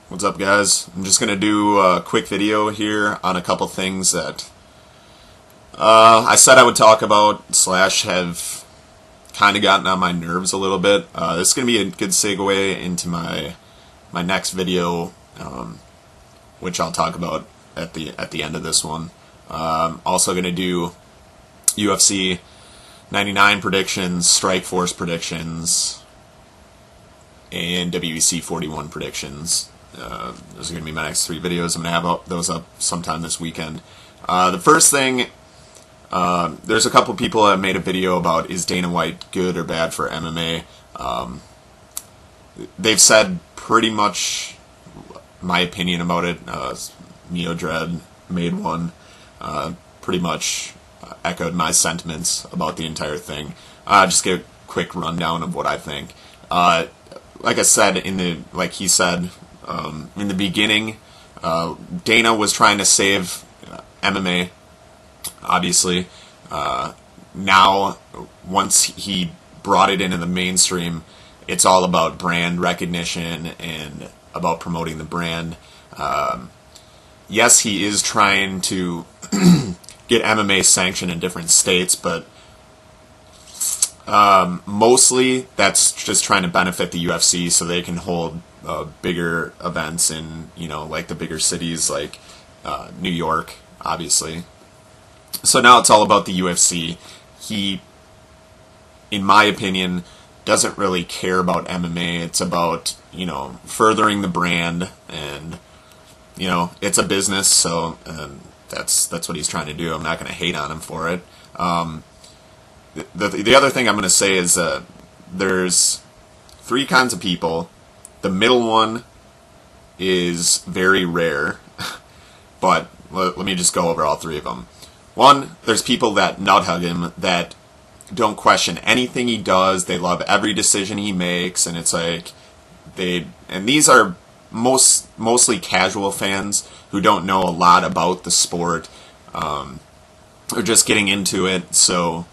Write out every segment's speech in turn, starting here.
What's up, guys? I'm just gonna do a quick video here on a couple things that I said I would talk about slash have kind of gotten on my nerves a little bit. This is gonna be a good segue into my next video, which I'll talk about at the end of this one. Also gonna do UFC 99 predictions, Strikeforce predictions, and WEC 41 predictions. Those are going to be my next three videos. I'm going to have those up sometime this weekend. The first thing, there's a couple people that made a video about is Dana White good or bad for MMA. They've said pretty much my opinion about it. Neo Dread made one, pretty much echoed my sentiments about the entire thing. Just give a quick rundown of what I think. Like I said, like he said, in the beginning, Dana was trying to save MMA, obviously. Now, once he brought it into the mainstream, it's all about brand recognition and about promoting the brand. Yes, he is trying to get MMA sanctioned in different states, but mostly that's just trying to benefit the UFC so they can hold bigger events in, like the bigger cities like New York, obviously. So now it's all about the UFC. He, in my opinion, doesn't really care about MMA. It's about, furthering the brand, and, it's a business, so that's what he's trying to do. I'm not going to hate on him for it. The other thing I'm going to say is there's three kinds of people. The middle one is very rare, but let me just go over all three of them. One, there's people that nut hug him, that don't question anything he does. They love every decision he makes, and it's like and these are mostly casual fans who don't know a lot about the sport. They're just getting into it, so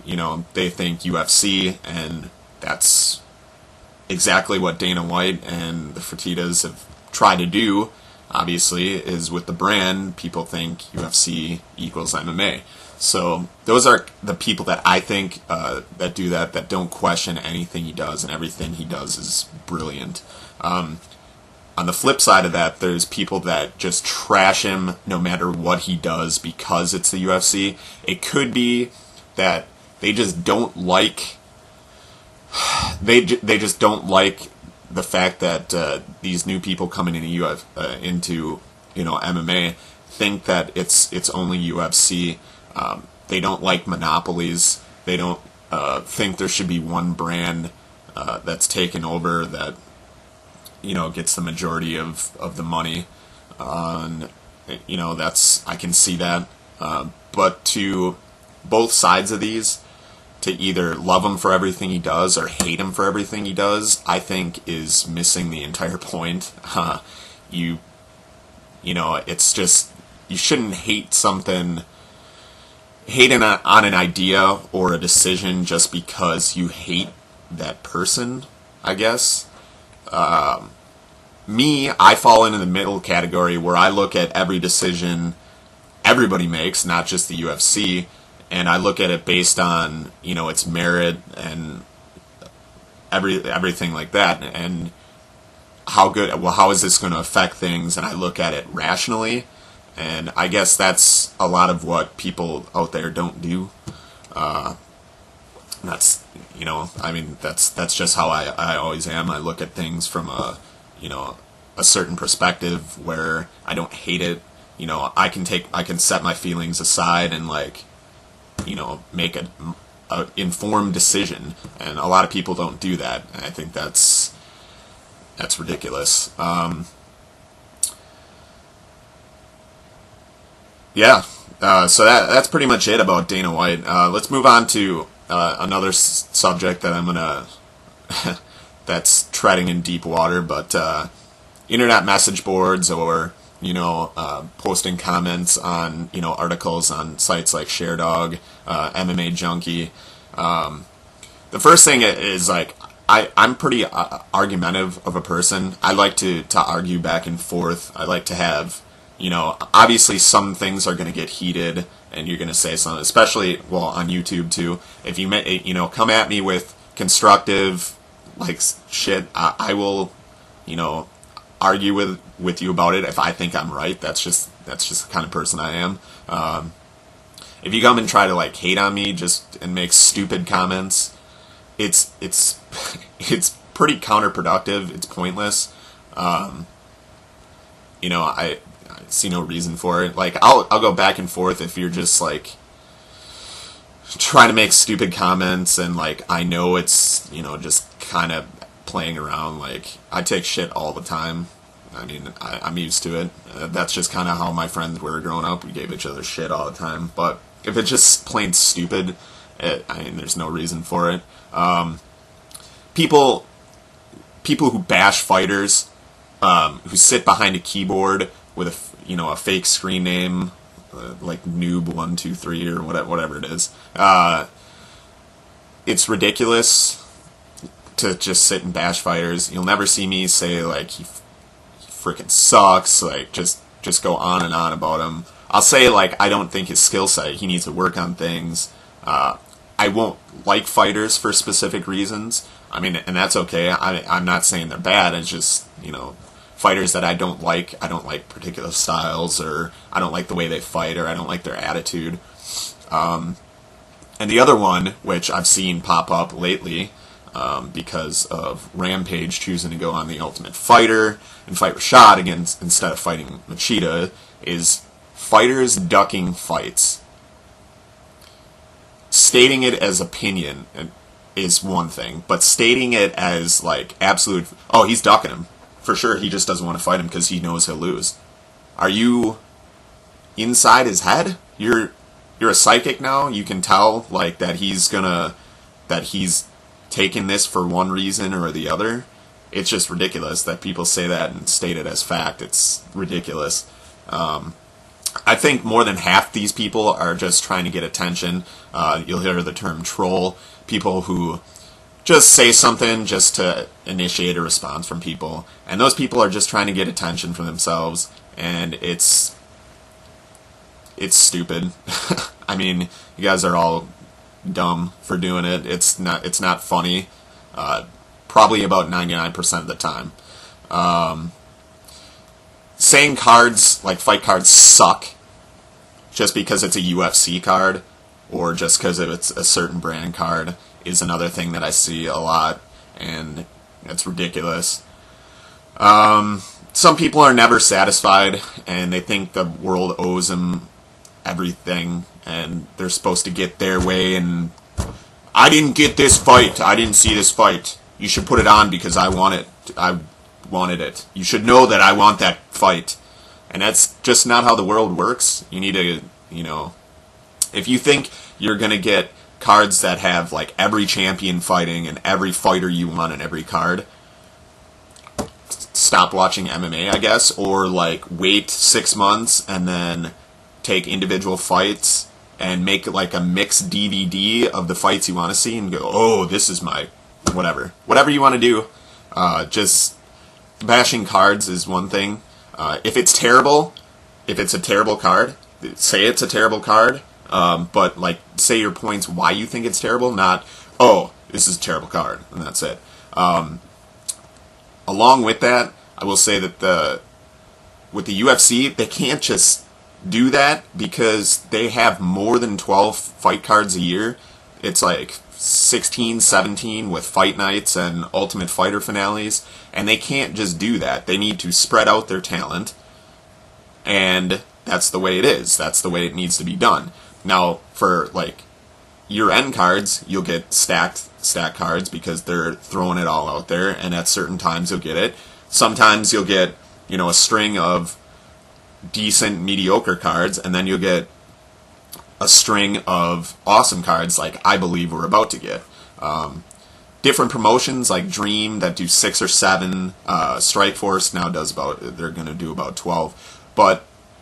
they think UFC, and that's exactly what Dana White and the Fertittas have tried to do, obviously, is with the brand, people think UFC equals MMA. So those are the people that I think that do that don't question anything he does, and everything he does is brilliant. On the flip side of that, there's people that just trash him no matter what he does because it's the UFC. It could be that they just don't like they just don't like the fact that these new people coming into MMA think that it's only UFC. They don't like monopolies. They don't think there should be one brand that's taken over that gets the majority of the money. I can see that. But to both sides of these, to either love him for everything he does or hate him for everything he does, I think is missing the entire point. It's just, you shouldn't hate on an idea or a decision just because you hate that person, I guess. I fall into the middle category where I look at every decision everybody makes, not just the UFC, and I look at it based on its merit and everything like that, and how is this going to affect things, and I look at it rationally, and I guess that's a lot of what people out there don't do. That's that's just how I always am. I look at things from a certain perspective where I don't hate it. I can set my feelings aside and make an informed decision, and a lot of people don't do that, and I think that's ridiculous. So that's pretty much it about Dana White. Let's move on to another subject that I'm gonna that's treading in deep water, but internet message boards, or posting comments on articles on sites like ShareDog, MMA Junkie. The first thing is, I'm pretty argumentative of a person. I like to argue back and forth. I like to have, obviously some things are going to get heated and you're going to say something, especially, well, on YouTube too. If you, come at me with constructive, like, shit, I will, argue with you about it if I think I'm right. That's just the kind of person I am. If you come and try to, like, hate on me and make stupid comments, it's it's pretty counterproductive. It's pointless. I see no reason for it. Like, I'll go back and forth if you're just, like, trying to make stupid comments and, like, I know it's, just kind of playing around. Like, I take shit all the time. I mean, I'm used to it. That's just kind of how my friends were growing up. We gave each other shit all the time. But if it's just plain stupid, there's no reason for it. People who bash fighters, who sit behind a keyboard with a fake screen name, like Noob123 or whatever it is. It's ridiculous to just sit and bash fighters. You'll never see me say, like, he freaking sucks, like, just go on and on about him. I'll say, like, I don't think his skill set, he needs to work on things. I won't like fighters for specific reasons. I mean, and that's okay. I'm not saying they're bad. It's just, fighters that I don't like particular styles, or I don't like the way they fight, or I don't like their attitude. And the other one, which I've seen pop up lately, because of Rampage choosing to go on The Ultimate Fighter and fight Rashad instead of fighting Machida, is fighters ducking fights. Stating it as opinion is one thing, but stating it as, like, absolute, oh, he's ducking him. For sure, he just doesn't want to fight him because he knows he'll lose. Are you inside his head? You're a psychic now? You can tell, like, that he's taking this for one reason or the other? It's just ridiculous that people say that and state it as fact. It's ridiculous. I think more than half these people are just trying to get attention. You'll hear the term troll. People who just say something just to initiate a response from people. And those people are just trying to get attention from themselves. And it's stupid. I mean, you guys are all dumb for doing it. It's not funny. Probably about 99% of the time. Saying cards, like fight cards, suck just because it's a UFC card or just because it's a certain brand card is another thing that I see a lot, and it's ridiculous. Some people are never satisfied, and they think the world owes them everything, and they're supposed to get their way, and I didn't get this fight, I didn't see this fight, you should put it on because I wanted it. You should know that I want that fight. And that's just not how the world works. You need to, if you think you're going to get cards that have, like, every champion fighting and every fighter you want in every card, stop watching MMA, I guess, or, like, wait 6 months and then take individual fights and make, like, a mixed DVD of the fights you want to see and go, oh, this is my whatever. Whatever you want to do. Just bashing cards is one thing. If it's terrible, if it's a terrible card, say it's a terrible card, but, like, say your points why you think it's terrible, not, oh, this is a terrible card, and that's it. Along with that, I will say that with the UFC, they can't just do that because they have more than 12 fight cards a year. It's like 16, 17 with fight nights and Ultimate Fighter finales, and they can't just do that. They need to spread out their talent, and that's the way it is. That's the way it needs to be done. Now, for, like, year-end cards, you'll get stacked cards because they're throwing it all out there, and at certain times you'll get it. Sometimes you'll get, a string of decent, mediocre cards, and then you'll get a string of awesome cards like I believe we're about to get. Different promotions like Dream that do 6 or 7, Strikeforce now they're going to do about 12,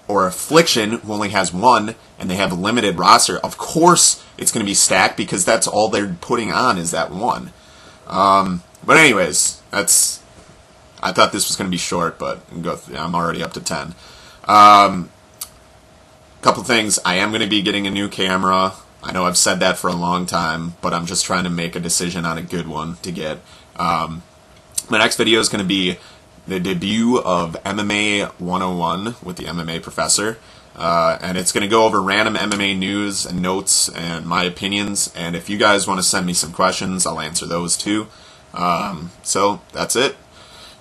or Affliction who only has 1 and they have a limited roster, of course it's going to be stacked because that's all they're putting on is that 1. But anyways, I thought this was going to be short, but I'm already up to 10. Couple things. I am going to be getting a new camera. I know I've said that for a long time, but I'm just trying to make a decision on a good one to get. My next video is going to be the debut of MMA 101 with the MMA professor. And it's going to go over random MMA news and notes and my opinions. And if you guys want to send me some questions, I'll answer those too. So that's it.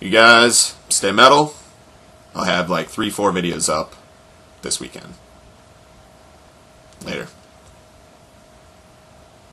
You guys stay metal. I'll have like 3-4 videos up this weekend. Later.